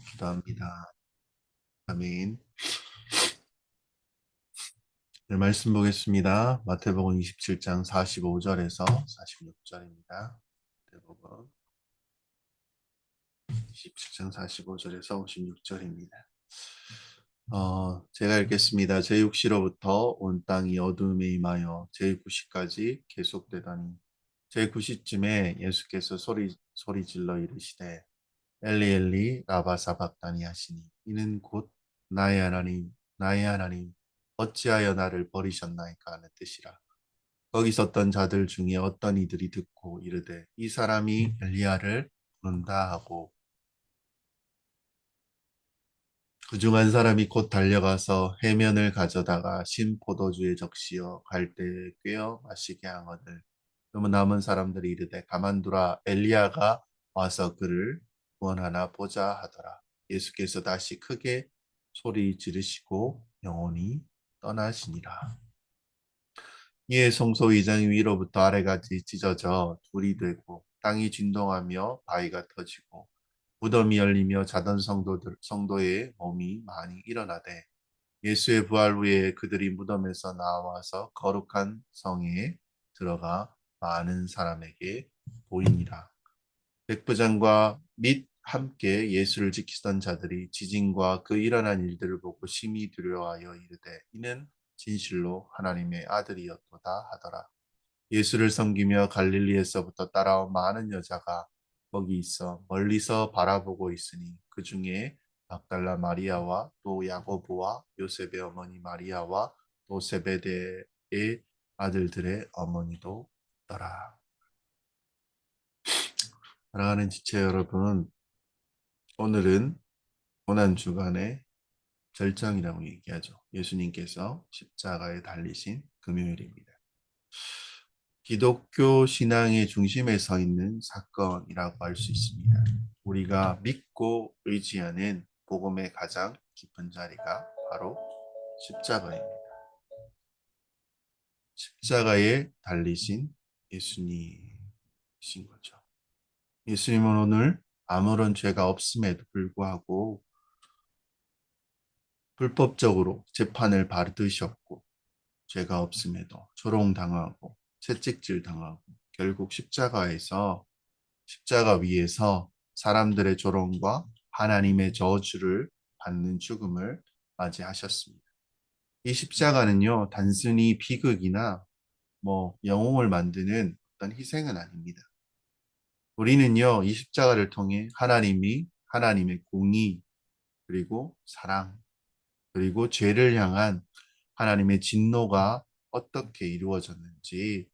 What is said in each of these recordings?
기도합니다. 아멘. 네, 말씀 보겠습니다. 마태복음 27장 45절에서 46절입니다. 마태복음 27장 45절에서 56절입니다. 제가 읽겠습니다. 제6시로부터 온 땅이 어둠에 임하여 제9시까지 계속되더니 제9시쯤에 예수께서 소리 질러 이르시되 엘리 엘리 라바 사박다니 하시니 이는 곧 나의 하나님 나의 하나님 어찌하여 나를 버리셨나이까 하는 뜻이라. 거기 섰던 자들 중에 어떤 이들이 듣고 이르되 이 사람이 엘리야를 부른다 하고 그중 한 사람이 곧 달려가서 해면을 가져다가 신 포도주에 적시어 갈대에 꿰어 마시게 하거늘. 그러면 남은 사람들이 이르되 가만두라 엘리야가 와서 그를 구원하나 보자 하더라. 예수께서 다시 크게 소리 지르시고 영원히 떠나시니라. 이에 성소 이장 위로부터 아래까지 찢어져 둘이 되고 땅이 진동하며 바위가 터지고 무덤이 열리며 자던 성도의 몸이 많이 일어나되 예수의 부활 후에 그들이 무덤에서 나와서 거룩한 성에 들어가 많은 사람에게 보이니라. 백부장과 및 함께 예수를 지키던 자들이 지진과 그 일어난 일들을 보고 심히 두려워하여 이르되 이는 진실로 하나님의 아들이었도다 하더라. 예수를 섬기며 갈릴리에서부터 따라온 많은 여자가 거기 있어 멀리서 바라보고 있으니 그 중에 막달라 마리아와 또 야고보와 요셉의 어머니 마리아와 또 세베대의 아들들의 어머니도 있더라. 사랑하는 지체 여러분, 오늘은 고난주간의 절정이라고 얘기하죠. 예수님께서 십자가에 달리신 금요일입니다. 기독교 신앙의 중심에 서 있는 사건이라고 할 수 있습니다. 우리가 믿고 의지하는 복음의 가장 깊은 자리가 바로 십자가입니다. 십자가에 달리신 예수님이신 거죠. 예수님은 오늘 아무런 죄가 없음에도 불구하고 불법적으로 재판을 받으셨고 죄가 없음에도 조롱당하고 채찍질 당하고 결국 십자가 위에서 사람들의 조롱과 하나님의 저주를 받는 죽음을 맞이하셨습니다. 이 십자가는요, 단순히 비극이나 영웅을 만드는 어떤 희생은 아닙니다. 우리는요, 이 십자가를 통해 하나님의 공의, 그리고 사랑, 그리고 죄를 향한 하나님의 진노가 어떻게 이루어졌는지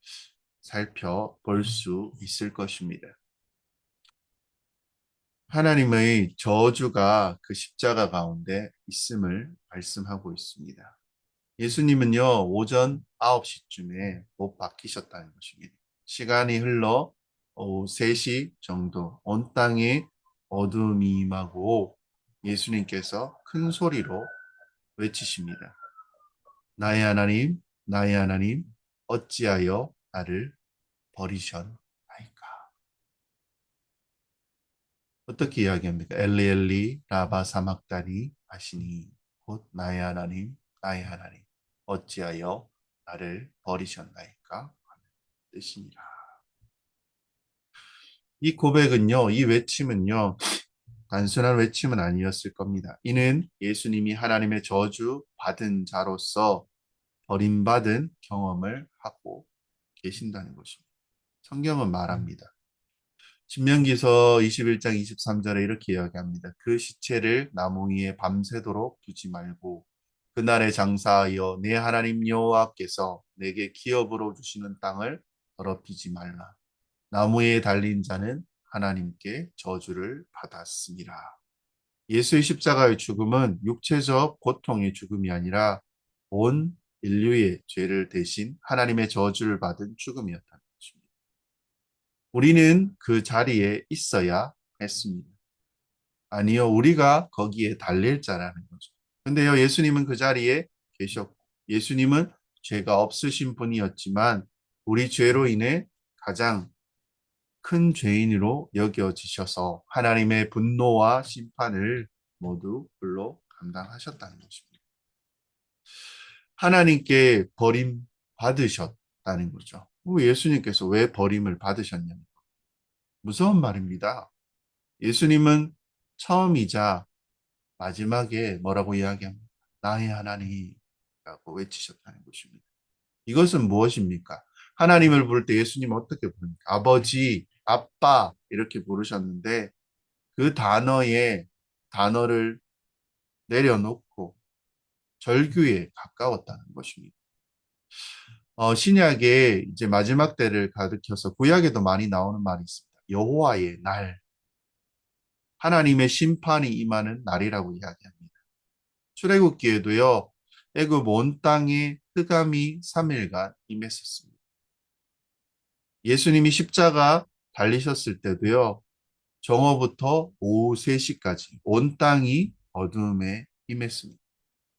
살펴볼 수 있을 것입니다. 하나님의 저주가 그 십자가 가운데 있음을 말씀하고 있습니다. 예수님은요, 오전 9시쯤에 못 박히셨다는 것입니다. 시간이 흘러 오후 3시 정도 온 땅에 어둠이 임하고 예수님께서 큰 소리로 외치십니다. 나의 하나님, 나의 하나님, 어찌하여 나를 버리셨나이까? 어떻게 이야기합니까? 엘리 엘리 라바 사막다니 하시니 곧 나의 하나님, 나의 하나님, 어찌하여 나를 버리셨나이까? 하는 뜻이니라. 이 고백은요, 이 외침은요, 단순한 외침은 아니었을 겁니다. 이는 예수님이 하나님의 저주 받은 자로서 버림받은 경험을 하고 계신다는 것입니다. 성경은 말합니다. 신명기서 21장 23절에 이렇게 이야기합니다. 그 시체를 나무 위에 밤새도록 두지 말고 그날에 장사하여 내 하나님 여호와께서 내게 기업으로 주시는 땅을 더럽히지 말라. 나무에 달린 자는 하나님께 저주를 받았습니다. 예수의 십자가의 죽음은 육체적 고통의 죽음이 아니라 온 인류의 죄를 대신 하나님의 저주를 받은 죽음이었다는 것입니다. 우리는 그 자리에 있어야 했습니다. 아니요, 우리가 거기에 달릴 자라는 거죠. 근데요, 예수님은 그 자리에 계셨고, 예수님은 죄가 없으신 분이었지만, 우리 죄로 인해 가장 큰 죄인으로 여겨지셔서 하나님의 분노와 심판을 모두 불로 감당하셨다는 것입니다. 하나님께 버림 받으셨다는 거죠. 예수님께서 왜 버림을 받으셨냐면 무서운 말입니다. 예수님은 처음이자 마지막에 뭐라고 이야기합니다. 나의 하나님이라고 외치셨다는 것입니다. 이것은 무엇입니까? 하나님을 부를 때 예수님 어떻게 부릅니까? 아버지, 아빠 이렇게 부르셨는데 그 단어를 내려놓고 절규에 가까웠다는 것입니다. 신약에 이제 마지막 때를 가리켜서 구약에도 많이 나오는 말이 있습니다. 여호와의 날, 하나님의 심판이 임하는 날이라고 이야기합니다. 출애굽기에도요, 애굽 온 땅에 흑암이 3일간 임했었습니다. 예수님이 십자가 달리셨을 때도요, 정오부터 오후 3시까지 온 땅이 어둠에 임했습니다.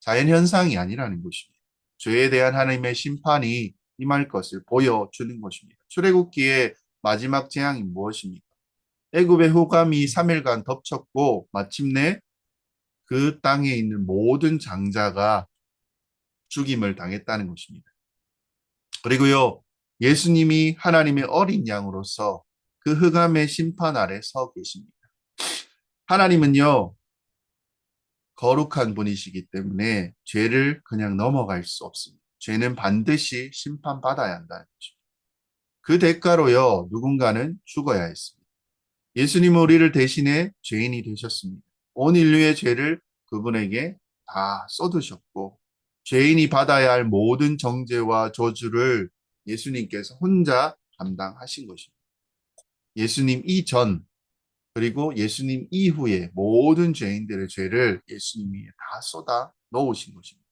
자연현상이 아니라는 것입니다. 죄에 대한 하나님의 심판이 임할 것을 보여주는 것입니다. 출애굽기의 마지막 재앙이 무엇입니까? 애굽의 흑암이 3일간 덮쳤고 마침내 그 땅에 있는 모든 장자가 죽임을 당했다는 것입니다. 그리고요, 예수님이 하나님의 어린 양으로서 그 흑암의 심판 아래 서 계십니다. 하나님은요, 거룩한 분이시기 때문에 죄를 그냥 넘어갈 수 없습니다. 죄는 반드시 심판받아야 한다는 것입니다. 그 대가로요, 누군가는 죽어야 했습니다. 예수님은 우리를 대신해 죄인이 되셨습니다. 온 인류의 죄를 그분에게 다 쏟으셨고, 죄인이 받아야 할 모든 정죄와 저주를 예수님께서 혼자 감당하신 것입니다. 예수님 이전, 그리고 예수님 이후에 모든 죄인들의 죄를 예수님이 다 쏟아 놓으신 것입니다.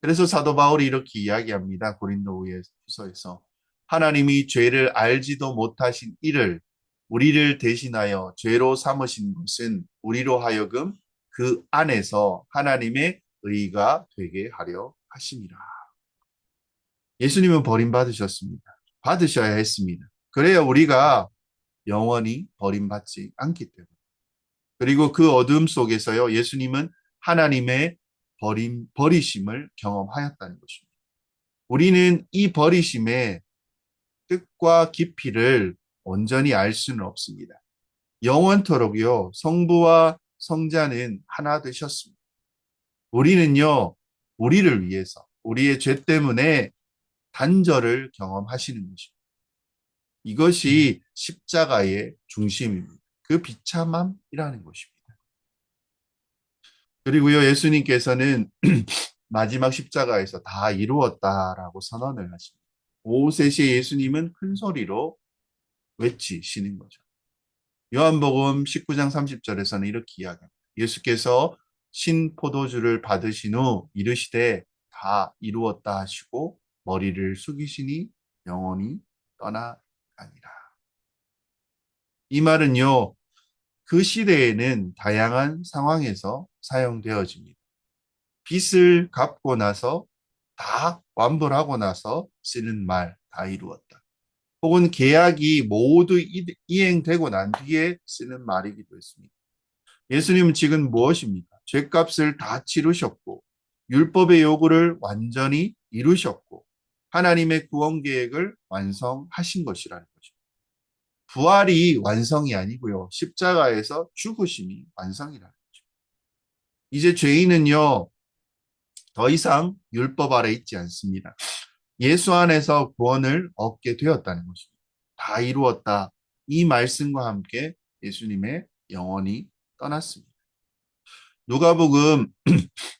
그래서 사도 바울이 이렇게 이야기합니다. 고린도후서에서 하나님이 죄를 알지도 못하신 이를 우리를 대신하여 죄로 삼으신 것은 우리로 하여금 그 안에서 하나님의 의가 되게 하려 하심이라. 예수님은 버림받으셨습니다. 받으셔야 했습니다. 그래야 우리가 영원히 버림받지 않기 때문에. 그리고 그 어둠 속에서요, 예수님은 하나님의 버리심을 경험하였다는 것입니다. 우리는 이 버리심의 뜻과 깊이를 온전히 알 수는 없습니다. 영원토록요, 성부와 성자는 하나 되셨습니다. 우리는요, 우리를 위해서, 우리의 죄 때문에 단절을 경험하시는 것입니다. 이것이 십자가의 중심입니다. 그 비참함이라는 것입니다. 그리고요, 예수님께서는 마지막 십자가에서 다 이루었다라고 선언을 하십니다. 오후 3시에 예수님은 큰 소리로 외치시는 거죠. 요한복음 19장 30절에서는 이렇게 이야기합니다. 예수께서 신 포도주를 받으신 후 이르시되 다 이루었다 하시고 머리를 숙이시니 영원히 떠나가니라. 이 말은요, 그 시대에는 다양한 상황에서 사용되어집니다. 빚을 갚고 나서 다 완불하고 나서 쓰는 말, 다 이루었다. 혹은 계약이 모두 이행되고 난 뒤에 쓰는 말이기도 했습니다. 예수님은 지금 무엇입니까? 죄값을 다 치르셨고, 율법의 요구를 완전히 이루셨고, 하나님의 구원 계획을 완성하신 것이라는 거죠. 부활이 완성이 아니고요. 십자가에서 죽으심이 완성이라는 거죠. 이제 죄인은요, 더 이상 율법 아래 있지 않습니다. 예수 안에서 구원을 얻게 되었다는 것입니다. 다 이루었다. 이 말씀과 함께 예수님의 영혼이 떠났습니다. 누가복음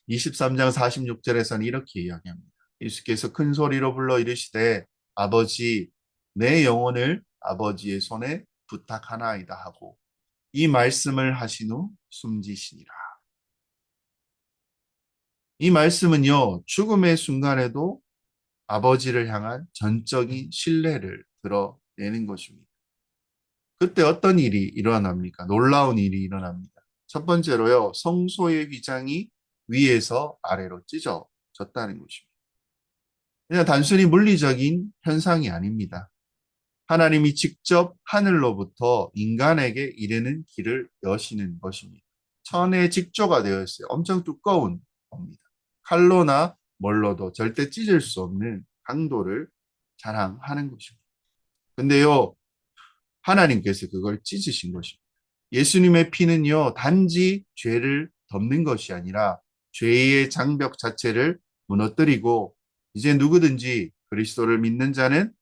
23장 46절에서는 이렇게 이야기합니다. 예수께서 큰 소리로 불러 이르시되 아버지 내 영혼을 아버지의 손에 부탁하나이다 하고 이 말씀을 하신 후 숨지시니라. 이 말씀은요, 죽음의 순간에도 아버지를 향한 전적인 신뢰를 드러내는 것입니다. 그때 어떤 일이 일어납니까? 놀라운 일이 일어납니다. 첫 번째로요, 성소의 휘장이 위에서 아래로 찢어졌다는 것입니다. 그냥 단순히 물리적인 현상이 아닙니다. 하나님이 직접 하늘로부터 인간에게 이르는 길을 여시는 것입니다. 천의 직조가 되어 있어요. 엄청 두꺼운 겁니다. 칼로나 뭘로도 절대 찢을 수 없는 강도를 자랑하는 것입니다. 근데요, 하나님께서 그걸 찢으신 것입니다. 예수님의 피는요, 단지 죄를 덮는 것이 아니라 죄의 장벽 자체를 무너뜨리고 이제 누구든지 그리스도를 믿는 자는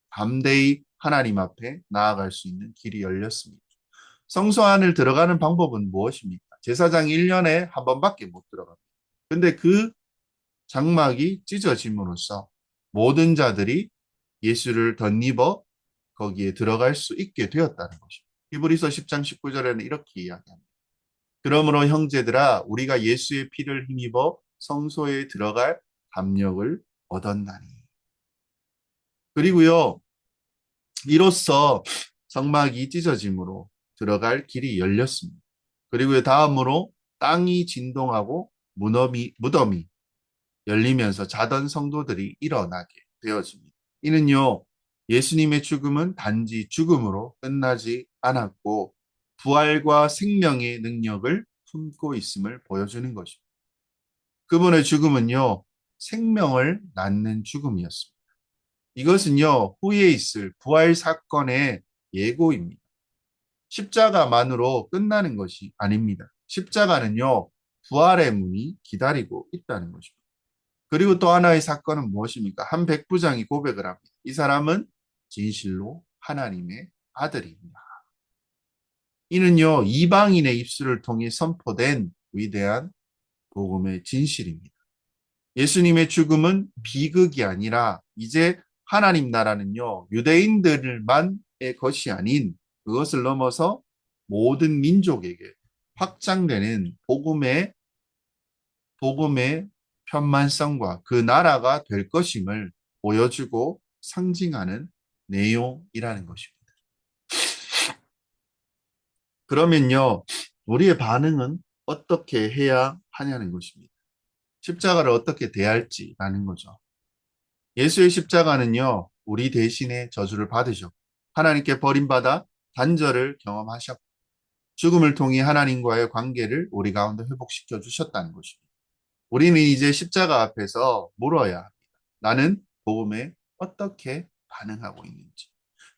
담대히 하나님 앞에 나아갈 수 있는 길이 열렸습니다. 성소 안을 들어가는 방법은 무엇입니까? 제사장 1년에 한 번밖에 못 들어갑니다. 근데 그 장막이 찢어짐으로써 모든 자들이 예수를 덧입어 거기에 들어갈 수 있게 되었다는 것입니다. 히브리서 10장 19절에는 이렇게 이야기합니다. 그러므로 형제들아 우리가 예수의 피를 힘입어 성소에 들어갈 담력을 얻었나니. 그리고요, 이로써 성막이 찢어짐으로 들어갈 길이 열렸습니다. 그리고 다음으로 땅이 진동하고 무덤이 열리면서 자던 성도들이 일어나게 되어집니다. 이는요, 예수님의 죽음은 단지 죽음으로 끝나지 않았고 부활과 생명의 능력을 품고 있음을 보여주는 것입니다. 그분의 죽음은요, 생명을 낳는 죽음이었습니다. 이것은요, 후에 있을 부활 사건의 예고입니다. 십자가만으로 끝나는 것이 아닙니다. 십자가는요, 부활의 문이 기다리고 있다는 것입니다. 그리고 또 하나의 사건은 무엇입니까? 한 백부장이 고백을 합니다. 이 사람은 진실로 하나님의 아들입니다. 이는요, 이방인의 입술을 통해 선포된 위대한 복음의 진실입니다. 예수님의 죽음은 비극이 아니라 이제 하나님 나라는요, 유대인들만의 것이 아닌 그것을 넘어서 모든 민족에게 확장되는 복음의 편만성과 그 나라가 될 것임을 보여주고 상징하는 내용이라는 것입니다. 그러면요, 우리의 반응은 어떻게 해야 하냐는 것입니다. 십자가를 어떻게 대할지라는 거죠. 예수의 십자가는요, 우리 대신에 저주를 받으셨고, 하나님께 버림받아 단절을 경험하셨고, 죽음을 통해 하나님과의 관계를 우리 가운데 회복시켜 주셨다는 것입니다. 우리는 이제 십자가 앞에서 물어야 합니다. 나는 복음에 어떻게 반응하고 있는지.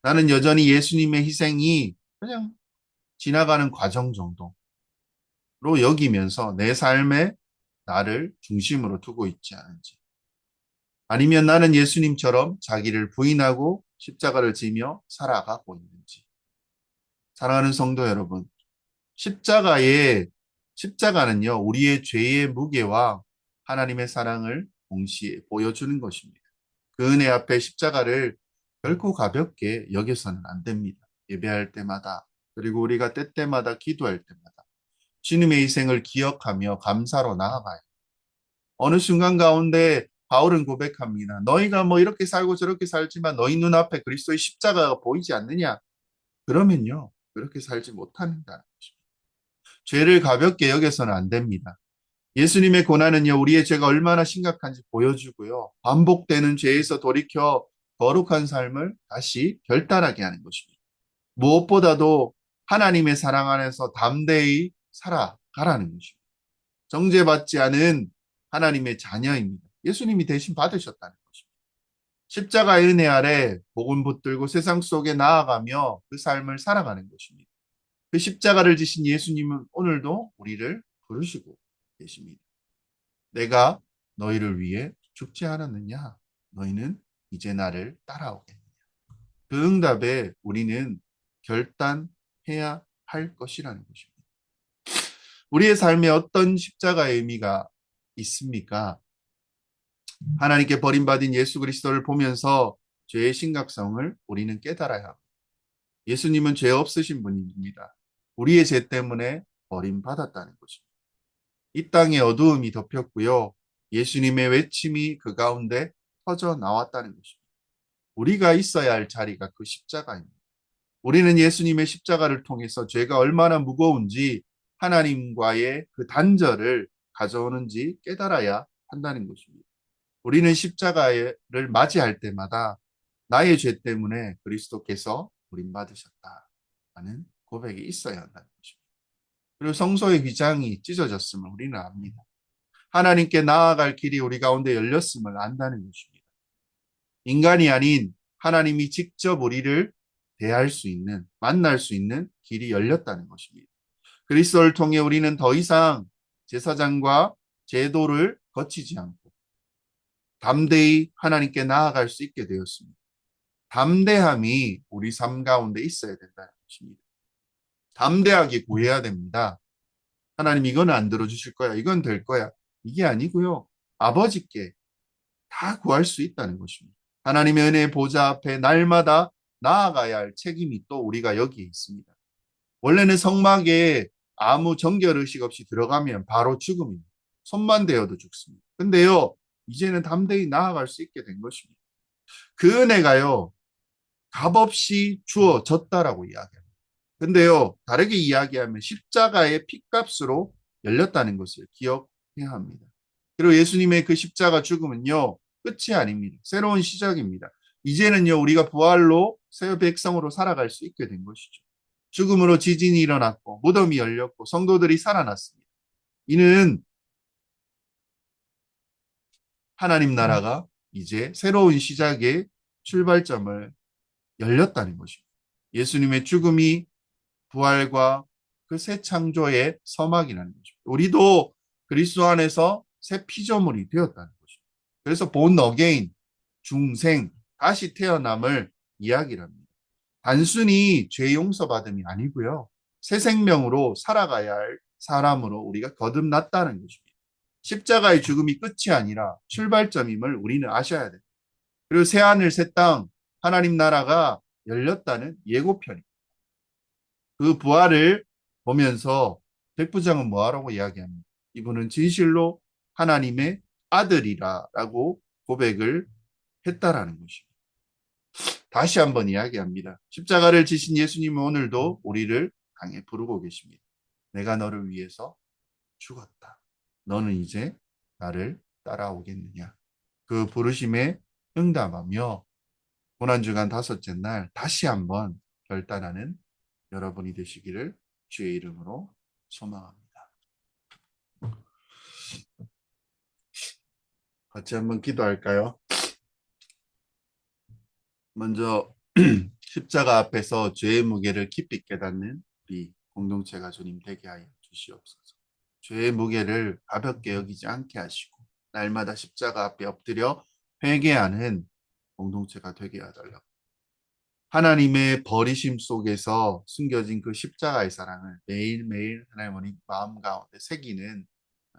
나는 여전히 예수님의 희생이 그냥 지나가는 과정 정도로 여기면서 내 삶에 나를 중심으로 두고 있지 않은지. 아니면 나는 예수님처럼 자기를 부인하고 십자가를 지며 살아가고 있는지. 사랑하는 성도 여러분, 십자가는요, 우리의 죄의 무게와 하나님의 사랑을 동시에 보여주는 것입니다. 그 은혜 앞에 십자가를 결코 가볍게 여겨서는 안 됩니다. 예배할 때마다, 그리고 우리가 때때마다 기도할 때마다 주님의 희생을 기억하며 감사로 나아가요. 어느 순간 가운데 바울은 고백합니다. 너희가 뭐 이렇게 살고 저렇게 살지만 너희 눈앞에 그리스도의 십자가가 보이지 않느냐? 그러면요, 그렇게 살지 못한다는 것입니다. 죄를 가볍게 여겨서는 안 됩니다. 예수님의 고난은요, 우리의 죄가 얼마나 심각한지 보여주고요. 반복되는 죄에서 돌이켜 거룩한 삶을 다시 결단하게 하는 것입니다. 무엇보다도 하나님의 사랑 안에서 담대히 살아가라는 것입니다. 정죄받지 않은 하나님의 자녀입니다. 예수님이 대신 받으셨다는 것입니다. 십자가의 은혜 아래 복음 붙들고 세상 속에 나아가며 그 삶을 살아가는 것입니다. 그 십자가를 지신 예수님은 오늘도 우리를 부르시고 계십니다. 내가 너희를 위해 죽지 않았느냐? 너희는 이제 나를 따라오겠느냐? 그 응답에 우리는 결단해야 할 것이라는 것입니다. 우리의 삶에 어떤 십자가의 의미가 있습니까? 하나님께 버림받은 예수 그리스도를 보면서 죄의 심각성을 우리는 깨달아야 합니다. 예수님은 죄 없으신 분입니다. 우리의 죄 때문에 버림받았다는 것입니다. 이 땅에 어두움이 덮였고요. 예수님의 외침이 그 가운데 터져 나왔다는 것입니다. 우리가 있어야 할 자리가 그 십자가입니다. 우리는 예수님의 십자가를 통해서 죄가 얼마나 무거운지 하나님과의 그 단절을 가져오는지 깨달아야 한다는 것입니다. 우리는 십자가를 맞이할 때마다 나의 죄 때문에 그리스도께서 버림받으셨다라는 고백이 있어야 한다는 것입니다. 그리고 성소의 휘장이 찢어졌음을 우리는 압니다. 하나님께 나아갈 길이 우리 가운데 열렸음을 안다는 것입니다. 인간이 아닌 하나님이 직접 우리를 대할 수 있는, 만날 수 있는 길이 열렸다는 것입니다. 그리스도를 통해 우리는 더 이상 제사장과 제도를 거치지 않고 담대히 하나님께 나아갈 수 있게 되었습니다. 담대함이 우리 삶 가운데 있어야 된다는 것입니다. 담대하게 구해야 됩니다. 하나님 이건 안 들어주실 거야. 이건 될 거야. 이게 아니고요. 아버지께 다 구할 수 있다는 것입니다. 하나님의 은혜의 보좌 앞에 날마다 나아가야 할 책임이 또 우리가 여기에 있습니다. 원래는 성막에 아무 정결의식 없이 들어가면 바로 죽음입니다. 손만 대어도 죽습니다. 근데요, 이제는 담대히 나아갈 수 있게 된 것입니다. 그 은혜가요, 값없이 주어졌다라고 이야기합니다. 근데요, 다르게 이야기하면 십자가의 핏값으로 열렸다는 것을 기억해야 합니다. 그리고 예수님의 그 십자가 죽음은요, 끝이 아닙니다. 새로운 시작입니다. 이제는요, 우리가 부활로 새 백성으로 살아갈 수 있게 된 것이죠. 죽음으로 지진이 일어났고, 무덤이 열렸고, 성도들이 살아났습니다. 이는 하나님 나라가 이제 새로운 시작의 출발점을 열렸다는 것입니다. 예수님의 죽음이 부활과 그 새 창조의 서막이라는 것입니다. 우리도 그리스도 안에서 새 피조물이 되었다는 것입니다. 그래서 본 어게인, 중생, 다시 태어남을 이야기합니다. 단순히 죄 용서받음이 아니고요. 새 생명으로 살아가야 할 사람으로 우리가 거듭났다는 것입니다. 십자가의 죽음이 끝이 아니라 출발점임을 우리는 아셔야 됩니다. 그리고 새 하늘, 새 땅, 하나님 나라가 열렸다는 예고편입니다. 그 부활을 보면서 백부장은 뭐하라고 이야기합니다. 이분은 진실로 하나님의 아들이라고 고백을 했다라는 것입니다. 다시 한번 이야기합니다. 십자가를 지신 예수님은 오늘도 우리를 강에 부르고 계십니다. 내가 너를 위해서 죽었다. 너는 이제 나를 따라오겠느냐. 그 부르심에 응답하며 고난주간 다섯째 날 다시 한번 결단하는 여러분이 되시기를 주의 이름으로 소망합니다. 같이 한번 기도할까요? 먼저 십자가 앞에서 죄의 무게를 깊이 깨닫는 우리 공동체가 주님 되게 하여 주시옵소서. 죄의 무게를 가볍게 여기지 않게 하시고 날마다 십자가 앞에 엎드려 회개하는 공동체가 되게 해달라고. 하나님의 버리심 속에서 숨겨진 그 십자가의 사랑을 매일매일 하나님 마음 가운데 새기는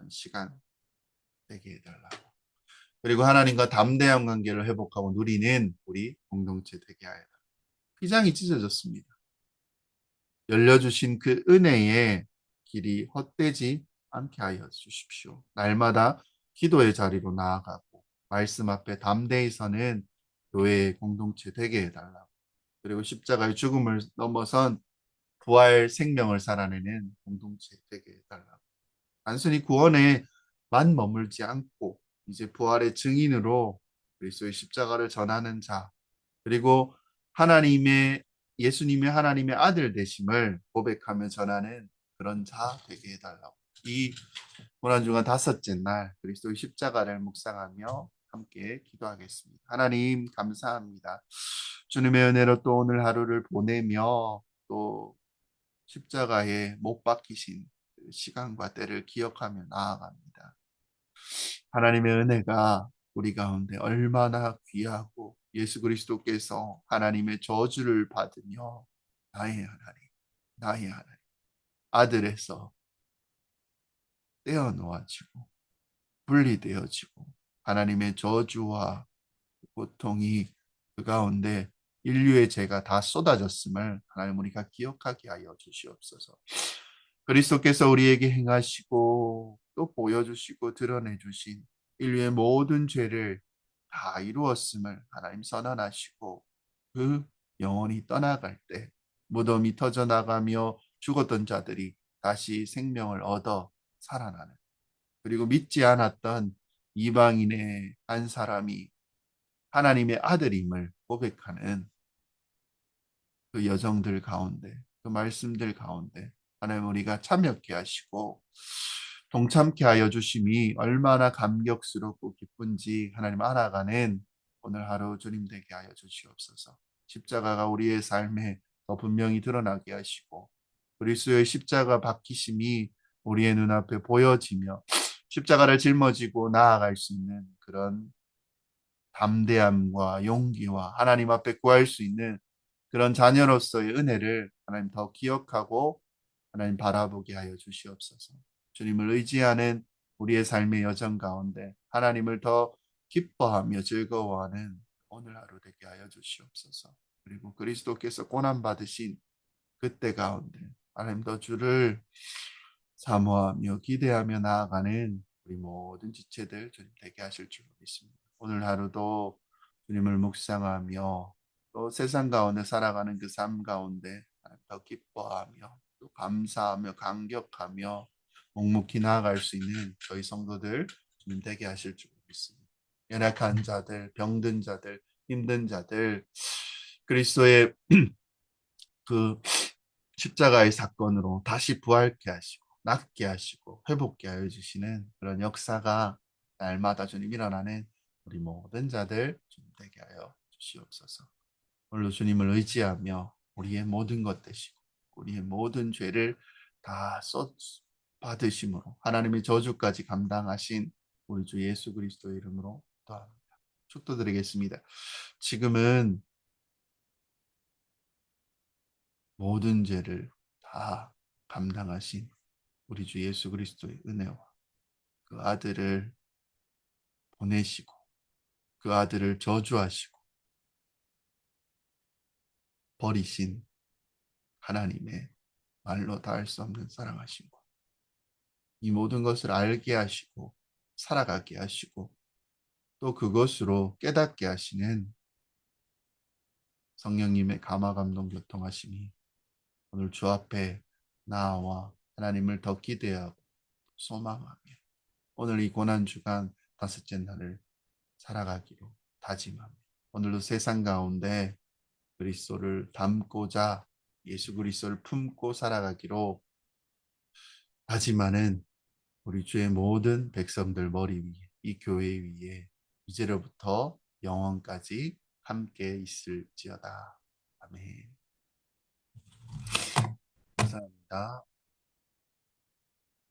시간 되게 해달라고. 그리고 하나님과 담대한 관계를 회복하고 누리는 우리 공동체 되게 하여. 휘장이 찢어졌습니다. 열려주신 그 은혜의 길이 헛되지 않게 하여 주십시오. 날마다 기도의 자리로 나아가고 말씀 앞에 담대히 서는 교회의 공동체 되게 해달라고. 그리고 십자가의 죽음을 넘어선 부활 생명을 살아내는 공동체 되게 해달라고. 단순히 구원에만 머물지 않고 이제 부활의 증인으로 그리스도의 십자가를 전하는 자, 그리고 하나님의 예수님의 하나님의 아들 되심을 고백하며 전하는 그런 자 되게 해달라고. 이 고난주간 다섯째 날 그리스도의 십자가를 묵상하며 함께 기도하겠습니다. 하나님 감사합니다. 주님의 은혜로 또 오늘 하루를 보내며 또 십자가에 못 박히신 그 시간과 때를 기억하며 나아갑니다. 하나님의 은혜가 우리 가운데 얼마나 귀하고 예수 그리스도께서 하나님의 저주를 받으며 나의 하나님, 나의 하나님, 아들에서 떼어놓아지고 분리되어지고 하나님의 저주와 고통이 그 가운데 인류의 죄가 다 쏟아졌음을 하나님 우리가 기억하게 하여 주시옵소서. 그리스도께서 우리에게 행하시고 또 보여주시고 드러내주신 인류의 모든 죄를 다 이루었음을 하나님 선언하시고 그 영혼이 떠나갈 때 무덤이 터져나가며 죽었던 자들이 다시 생명을 얻어 살아나는, 그리고 믿지 않았던 이방인의 한 사람이 하나님의 아들임을 고백하는 그 여정들 가운데, 그 말씀들 가운데 하나님 우리가 참여케 하시고 동참케 하여 주심이 얼마나 감격스럽고 기쁜지 하나님 알아가는 오늘 하루 주님 되게 하여 주시옵소서. 십자가가 우리의 삶에 더 분명히 드러나게 하시고 그리스도의 십자가 박히심이 우리의 눈앞에 보여지며 십자가를 짊어지고 나아갈 수 있는 그런 담대함과 용기와 하나님 앞에 구할 수 있는 그런 자녀로서의 은혜를 하나님 더 기억하고 하나님 바라보게 하여 주시옵소서. 주님을 의지하는 우리의 삶의 여정 가운데 하나님을 더 기뻐하며 즐거워하는 오늘 하루 되게 하여 주시옵소서. 그리고 그리스도께서 고난 받으신 그때 가운데 하나님 더 주를 사모하며 기대하며 나아가는 우리 모든 지체들 주님 되게 하실 줄 믿습니다. 오늘 하루도 주님을 묵상하며 또 세상 가운데 살아가는 그 삶 가운데 더 기뻐하며 또 감사하며 감격하며 묵묵히 나아갈 수 있는 저희 성도들 주님 되게 하실 줄 믿습니다. 연약한 자들, 병든 자들, 힘든 자들 그리스도의 그 십자가의 사건으로 다시 부활케 하시고 낫게 하시고 회복케 하여 주시는 그런 역사가 날마다 주님 일어나는 우리 모든 자들 주님 되게 하여 주시옵소서. 오늘도 주님을 의지하며 우리의 모든 것 되시고 우리의 모든 죄를 다 받으심으로 하나님의 저주까지 감당하신 우리 주 예수 그리스도의 이름으로 기도합니다. 축도드리겠습니다. 지금은 모든 죄를 다 감당하신 우리 주 예수 그리스도의 은혜와 그 아들을 보내시고 그 아들을 저주하시고 버리신 하나님의 말로 닿을 수 없는 사랑하심과 이 모든 것을 알게 하시고 살아가게 하시고 또 그것으로 깨닫게 하시는 성령님의 감화 감동 교통하심이 오늘 주 앞에 나와 하나님을 더 기대하고 소망하며 오늘 이 고난 주간 다섯째 날을 살아가기로 다짐합니다. 오늘도 세상 가운데 그리스도를 닮고자 예수 그리스도를 품고 살아가기로 다짐하는 우리 주의 모든 백성들 머리 위에 이 교회 위에 이제로부터 영원까지 함께 있을지어다. 아멘. 감사합니다.